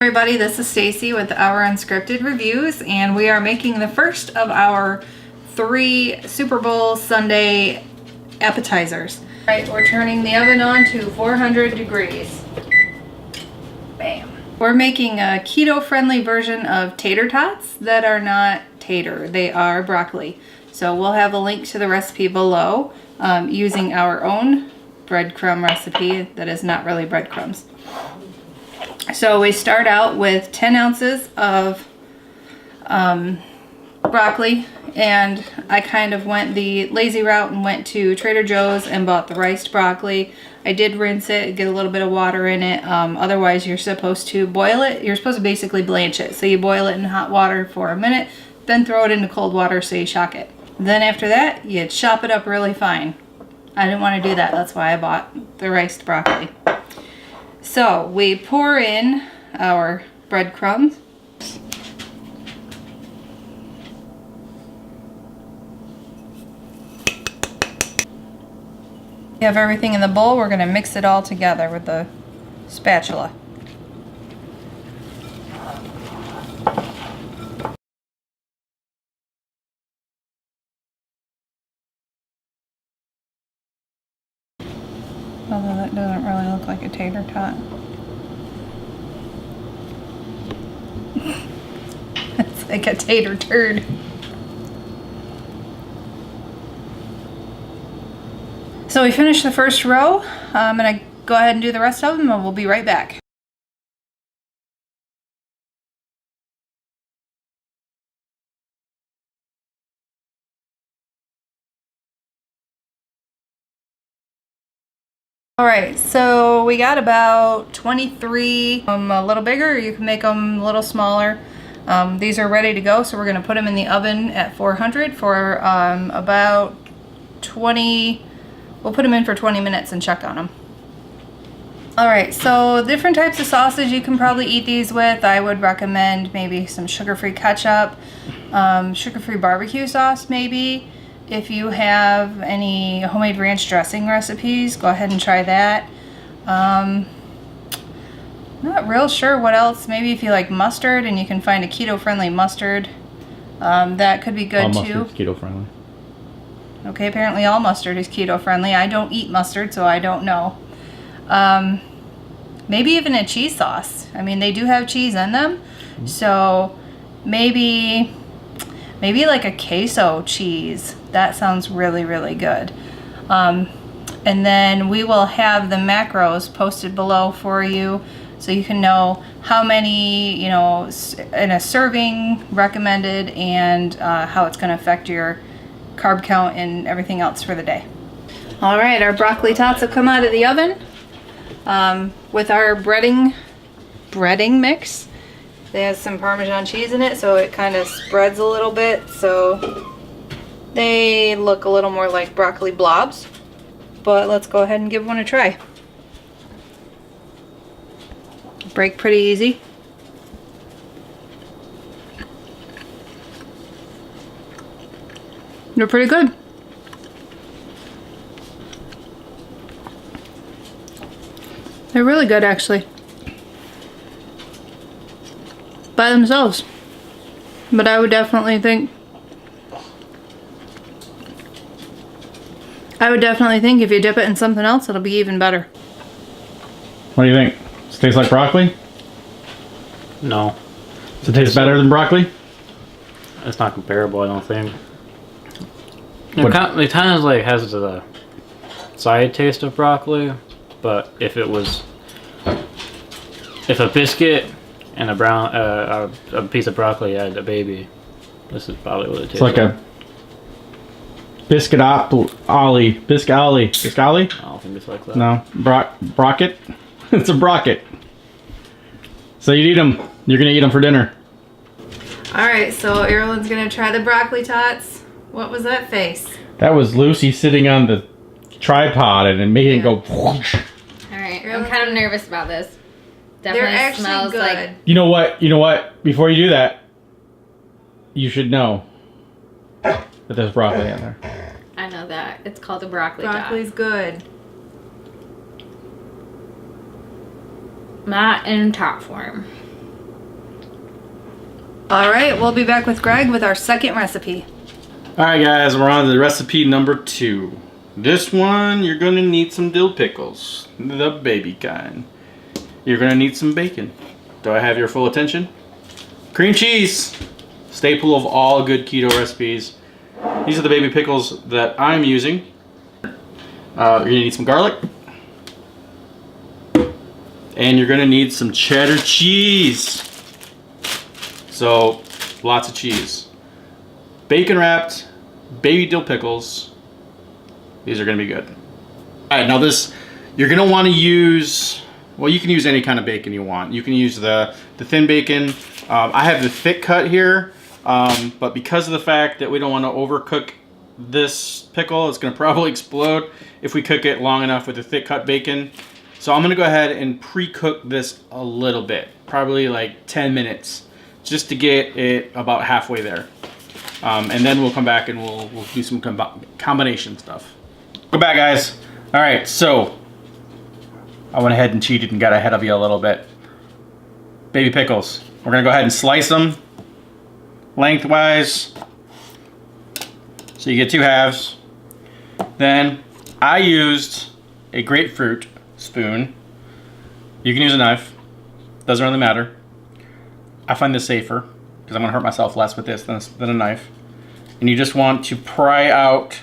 Everybody, this is Stacy with our unscripted reviews, and we are making the first of our 3 Super Bowl Sunday appetizers. All right, we're turning the oven on to 400 degrees. Bam. We're making a keto-friendly version of tater tots that are not tater. They are broccoli. So we'll have a link to the recipe below using our own breadcrumb recipe that is not really breadcrumbs. So we start out with 10 ounces of broccoli, and I kind of went the lazy route and went to Trader Joe's and bought the riced broccoli. I did rinse it, get a little bit of water in it. Otherwise, you're supposed to boil it. You're supposed to basically blanch it. So you boil it in hot water for a minute, then throw it into cold water so you shock it. Then after that, you chop it up really fine. I didn't want to do that. That's why I bought the riced broccoli. So we pour in our breadcrumbs. We have everything in the bowl. We're going to mix it all together with the spatula. Although that doesn't really look like a tater tot. It's like a tater turd. So we finished the first row. I'm going to go ahead and do the rest of them, and we'll be right back. Alright, so we got about 23, a little bigger, or you can make them a little smaller. These are ready to go, so we're going to put them in the oven at 400 for about 20, we'll put them in for 20 minutes and check on them. Alright, so different types of sausage you can probably eat these with. I would recommend maybe some sugar-free ketchup, sugar-free barbecue sauce maybe. If you have any homemade ranch dressing recipes, go ahead and try that. Not real sure what else. Maybe if you like mustard and you can find a keto-friendly mustard, that could be good too. All mustard's keto-friendly. Okay, apparently all mustard is keto-friendly. I don't eat mustard, so I don't know. Maybe even a cheese sauce. I mean, they do have cheese in them, so maybe like a queso cheese. That sounds really, really good. And then we will have the macros posted below for you so you can know how many, you know, in a serving recommended, and how it's going to affect your carb count and everything else for the day. All right, our broccoli tots have come out of the oven with our breading mix. It has some Parmesan cheese in it, so it kind of spreads a little bit, so they look a little more like broccoli blobs. But let's go ahead and give one a try. Break pretty easy. They're pretty good. They're really good, actually. By themselves. But I would definitely think if you dip it in something else, it'll be even better. What do you think? Does it taste like broccoli? No. Does it taste better than broccoli? It's not comparable, I don't think. It kind of like has the side taste of broccoli, but if a biscuit and a piece of broccoli had a baby, this is probably what it tastes like. It's like a biscuit ollie. I don't think it's like that. No. Brocket? It's a brocket. So you'd eat them. You're going to eat them for dinner. Alright, so Erlen's going to try the broccoli tots. What was that face? That was Lucy sitting on the tripod and making it go whoosh. Alright, I'm kind of nervous about this. Definitely They're actually smells good. Like... You know what? Before you do that, you should know that there's broccoli in there. I know that. It's called a broccoli tot. Broccoli's good. Not in top form. All right, we'll be back with Greg with our second recipe. All right, guys, we're on to recipe number 2. This one, you're gonna need some dill pickles, the baby kind. You're gonna need some bacon. Do I have your full attention? Cream cheese, staple of all good keto recipes. These are the baby pickles that I'm using. You're gonna need some garlic. And you're gonna need some cheddar cheese. So, lots of cheese. Bacon wrapped, baby dill pickles. These are gonna be good. All right, now this, you're gonna wanna use, well, you can use any kind of bacon you want. You can use the thin bacon. I have the thick cut here, but because of the fact that we don't wanna overcook this pickle, it's gonna probably explode if we cook it long enough with the thick cut bacon. So I'm gonna go ahead and pre-cook this a little bit, probably like 10 minutes, just to get it about halfway there. And then we'll come back and we'll do some combination stuff. Go back, guys. All right, so I went ahead and cheated and got ahead of you a little bit. Baby pickles. We're gonna go ahead and slice them lengthwise. So you get 2 halves. Then I used a grapefruit spoon. You can use a knife. Doesn't really matter. I find this safer because I'm gonna hurt myself less with this than a knife. And you just want to pry out,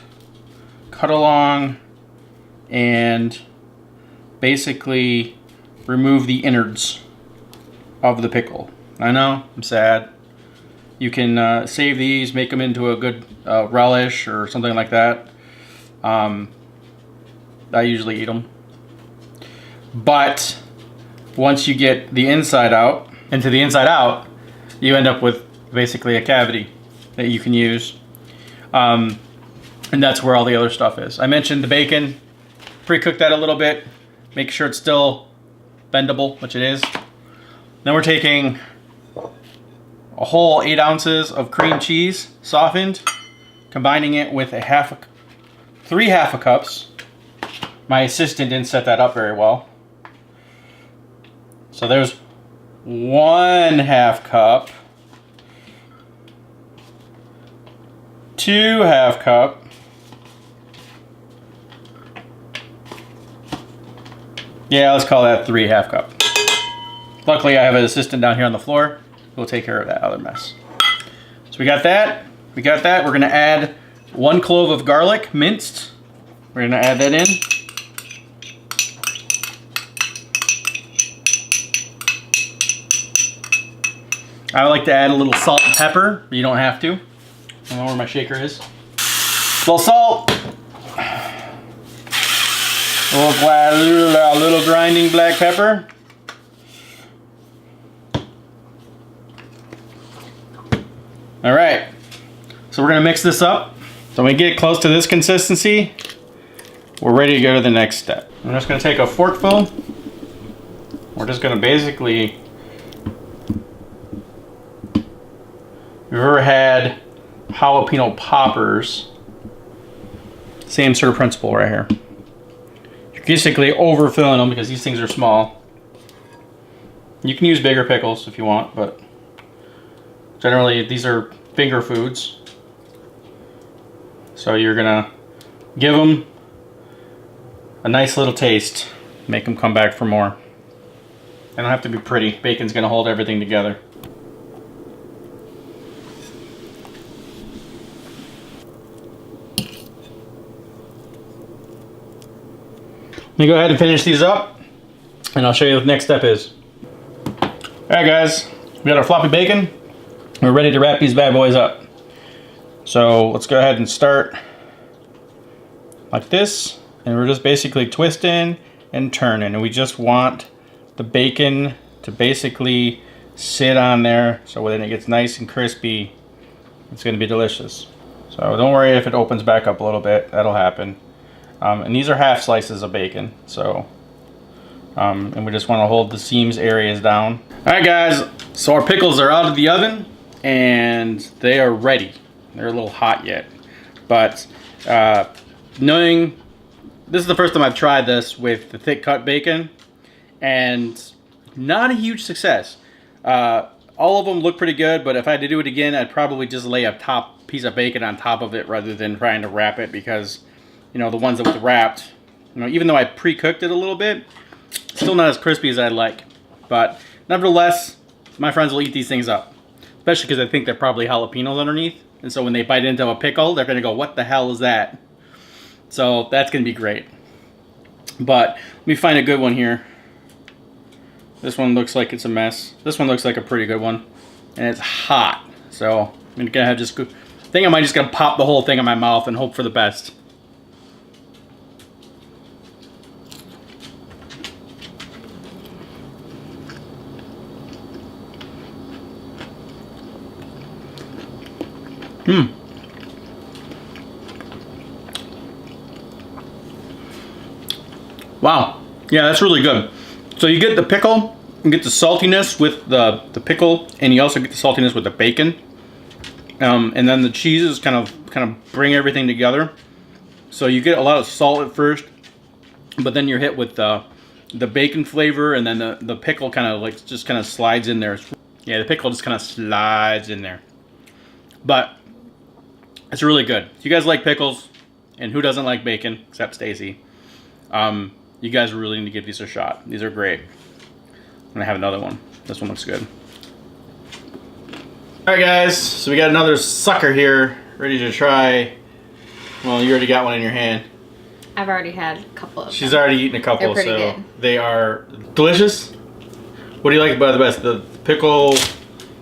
cut along, and basically remove the innards of the pickle. I know, I'm sad. You can save these, make them into a good relish or something like that. I usually eat them. But once you get the inside out, into the inside out, you end up with basically a cavity that you can use. And that's where all the other stuff is. I mentioned the bacon. Pre-cook that a little bit. Make sure it's still bendable, which it is. Then we're taking a whole 8 ounces of cream cheese, softened, combining it with 3 half a cups. My assistant didn't set that up very well. So there's 1/2 cup, 2 half cup, yeah, let's call that 3 half cup. Luckily, I have an assistant down here on the floor who will take care of that other mess. So we got that. We're gonna add 1 clove of garlic, minced. We're gonna add that in. I like to add a little salt and pepper. You don't have to. I don't know where my shaker is. A little salt. A little grinding black pepper. All right. So we're gonna mix this up. So when we get close to this consistency, we're ready to go to the next step. I'm just gonna take a forkful. We're just gonna basically, if you've ever had jalapeno poppers, same sort of principle right here. You're basically overfilling them because these things are small. You can use bigger pickles if you want, but generally these are finger foods. So you're gonna give them a nice little taste, make them come back for more. They don't have to be pretty. Bacon's gonna hold everything together. Let me go ahead and finish these up, and I'll show you what the next step is. Alright guys, we got our floppy bacon. We're ready to wrap these bad boys up. So let's go ahead and start like this, and we're just basically twisting and turning, and we just want the bacon to basically sit on there so when it gets nice and crispy, it's going to be delicious. So don't worry if it opens back up a little bit, that'll happen. And these are half slices of bacon, so and we just want to hold the seams areas down. Alright guys, so our pickles are out of the oven and they are ready. They're a little hot yet, but knowing this is the first time I've tried this with the thick cut bacon, and not a huge success. all of them look pretty good, but if I had to do it again, I'd probably just lay a top piece of bacon on top of it rather than trying to wrap it, because, you know, the ones that was wrapped, you know, even though I pre-cooked it a little bit, still not as crispy as I'd like. But nevertheless, my friends will eat these things up, especially because I think they're probably jalapenos underneath. And so when they bite into a pickle, they're going to go, what the hell is that? So that's going to be great. But let me find a good one here. This one looks like it's a mess. This one looks like a pretty good one. And it's hot. So I'm going to have just, I think I might just going to pop the whole thing in my mouth and hope for the best. Wow. Yeah, that's really good. So you get the pickle, you get the saltiness with the pickle, and you also get the saltiness with the bacon. And then the cheeses kind of bring everything together. So you get a lot of salt at first, but then you're hit with the bacon flavor, and then the pickle kind of like just kind of slides in there. Yeah, the pickle just kind of slides in there. But it's really good. If you guys like pickles, and who doesn't like bacon except Stacy, you guys really need to give these a shot. These are great. I'm gonna have another one. This one looks good. All right, guys. So we got another sucker here, ready to try. Well, you already got one in your hand. I've already had a couple of She's them. already eaten a couple, They're pretty so good. they are delicious. What do you like about the best? The pickle.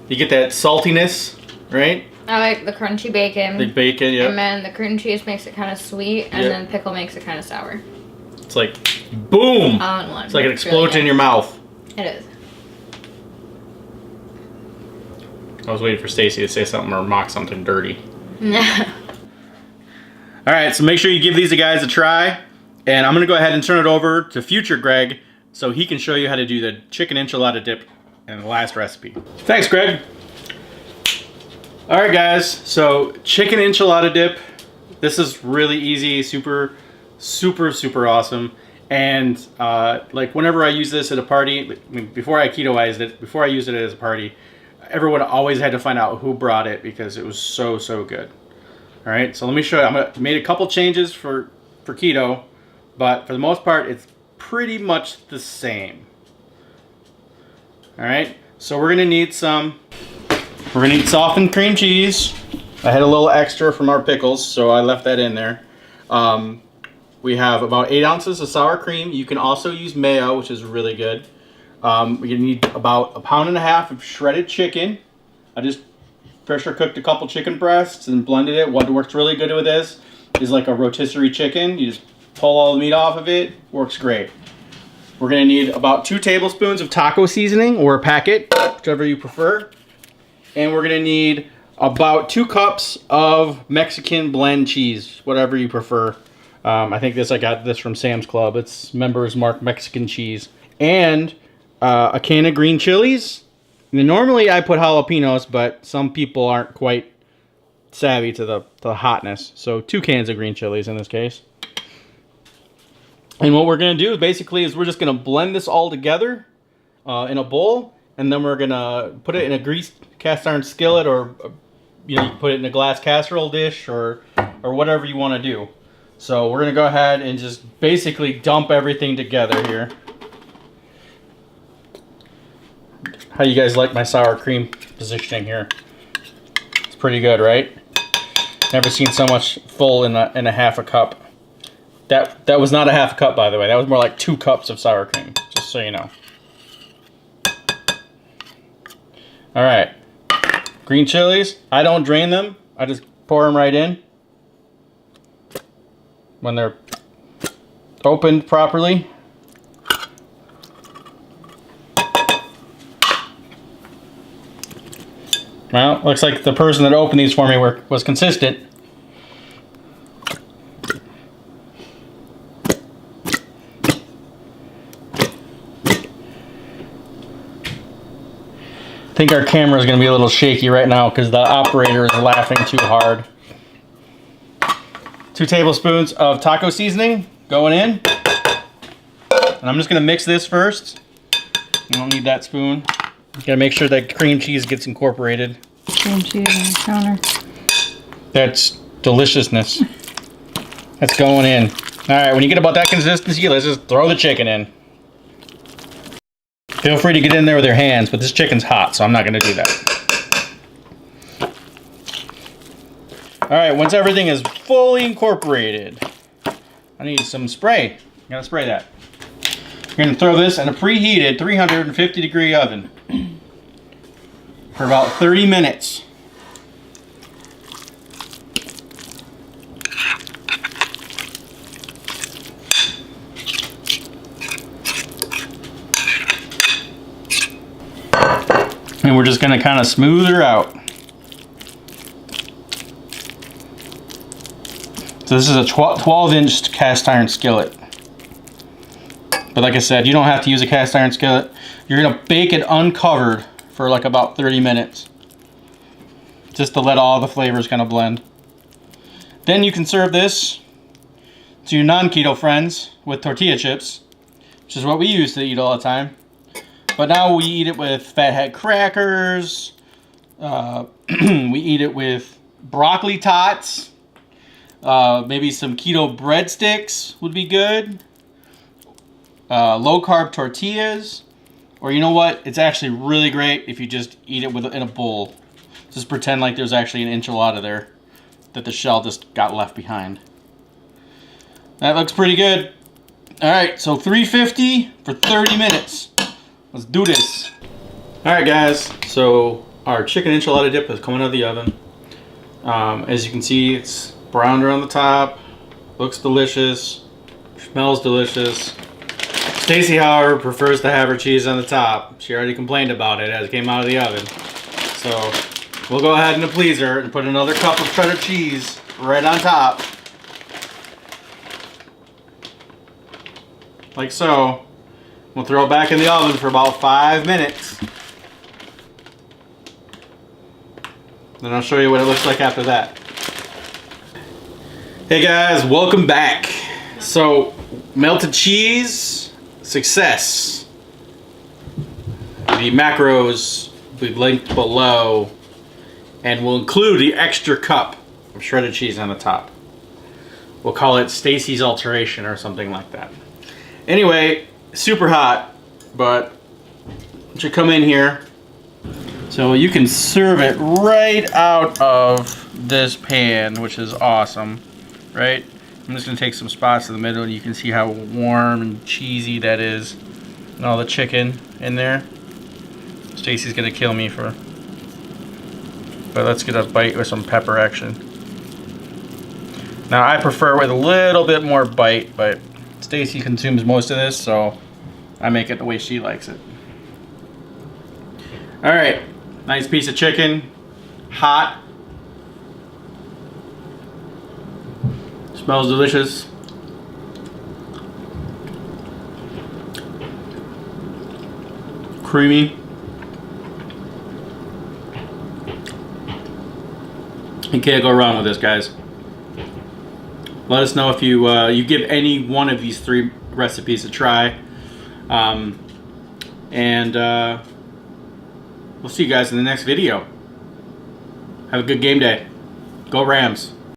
You get that saltiness, right? I like the crunchy bacon. The bacon, yeah. And then the cream cheese makes it kind of sweet, and Yep. then pickle makes it kind of sour. It's like boom. All in one. It's like an It's explosion really in your mouth. good. It is. I was waiting for Stacy to say something or mock something dirty. Yeah. All right, so make sure you give these guys a try. And I'm going to go ahead and turn it over to future Greg so he can show you how to do the chicken enchilada dip in the last recipe. Thanks, Greg. All right, guys, so chicken enchilada dip. This is really easy, super awesome. And like whenever I use this at a party, I mean, before I used it as a party, everyone always had to find out who brought it because it was so good. All right, so let me show you. I made a couple changes for keto, but for the most part, it's pretty much the same. All right, so we're gonna need softened cream cheese. I had a little extra from our pickles, so I left that in there. We have about 8 ounces of sour cream. You can also use mayo, which is really good. We're gonna need about 1.5 pounds of shredded chicken. I just pressure cooked a couple chicken breasts and blended it. What works really good with this is like a rotisserie chicken. You just pull all the meat off of it. Works great. We're gonna need about 2 tablespoons of taco seasoning or a packet, whichever you prefer. And we're gonna need about 2 cups of Mexican blend cheese, whatever you prefer. I think I got this from Sam's Club. It's Members Mark Mexican cheese. And a can of green chilies. Now, normally I put jalapenos, but some people aren't quite savvy to the hotness. So 2 cans of green chilies in this case. And what we're going to do basically is we're just going to blend this all together in a bowl. And then we're going to put it in a greased cast iron skillet, or you can put it in a glass casserole dish, or whatever you want to do. So we're going to go ahead and just basically dump everything together here. How you guys like my sour cream positioning here? It's pretty good, right? Never seen so much full in a 1/2 cup. That was not a 1/2 cup, by the way. That was more like 2 cups of sour cream, just so you know. All right, green chilies. I don't drain them. I just pour them right in when they're opened properly. Well, looks like the person that opened these for me was consistent. I think our camera is going to be a little shaky right now because the operator is laughing too hard. 2 tablespoons of taco seasoning going in. And I'm just going to mix this first. You don't need that spoon. Gotta make sure that cream cheese gets incorporated. Cream cheese on the counter. That's deliciousness. That's going in. Alright, when you get about that consistency, let's just throw the chicken in. Feel free to get in there with your hands, but this chicken's hot, so I'm not gonna do that. Alright, once everything is fully incorporated, I need some spray. I gotta spray that. You're gonna throw this in a preheated 350 degree oven for about 30 minutes. And we're just gonna kind of smooth her out. So this is a 12-inch cast iron skillet. But like I said, you don't have to use a cast iron skillet. You're gonna bake it uncovered for like about 30 minutes. Just to let all the flavors kind of blend. Then you can serve this to your non-keto friends with tortilla chips, which is what we used to eat all the time. But now we eat it with fathead crackers. We eat it with broccoli tots. Maybe some keto breadsticks would be good. Low carb tortillas. Or you know what? It's actually really great if you just eat it in a bowl. Just pretend like there's actually an enchilada there that the shell just got left behind. That looks pretty good. Alright, so 350 for 30 minutes. Let's do this. Alright guys, so our chicken enchilada dip is coming out of the oven. As you can see, it's browned around the top. Looks delicious. Smells delicious. Stacy, however, prefers to have her cheese on the top. She already complained about it as it came out of the oven. So we'll go ahead and please her and put another cup of cheddar cheese right on top. Like so. We'll throw it back in the oven for about 5 minutes. Then I'll show you what it looks like after that. Hey guys, welcome back. So, melted cheese, success. The macros will be linked below, and we'll include the extra cup of shredded cheese on the top. We'll call it Stacy's Alteration or something like that. Anyway, super hot, but it should come in here. So you can serve it right out of this pan, which is awesome, right? I'm just gonna take some spots in the middle and you can see how warm and cheesy that is. And all the chicken in there. Stacy's gonna kill me for, but let's get a bite with some pepper action. Now I prefer with a little bit more bite, but Stacy consumes most of this, so I make it the way she likes it. Alright, nice piece of chicken, hot. Smells delicious. Creamy. You can't go wrong with this, guys. Let us know if you give any one of these 3 recipes a try. We'll see you guys in the next video. Have a good game day. Go Rams.